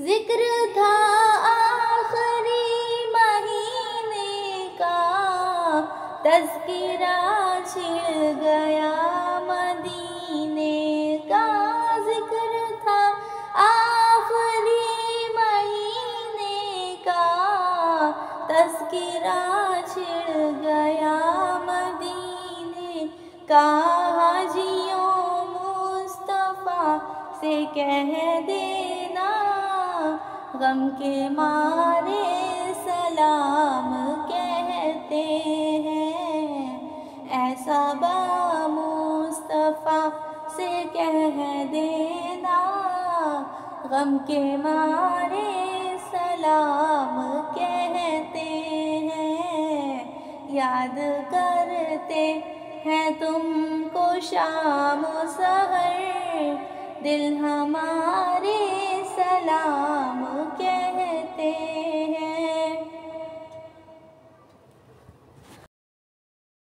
जिक्र था आखिरी महीने का, तज़किरा छिड़ गया मदीने का। जिक्र था आखिरी महीने का, तज़किरा छिड़ गया मदीने का। हाजियों मुस्तफ़ा से कह देना, गम के मारे सलाम कहते हैं। ऐसा बा मुस्तफ़ा से कह देना, गम के मारे सलाम कहते हैं। याद करते हैं तुमको शाम सहर, दिल हमारा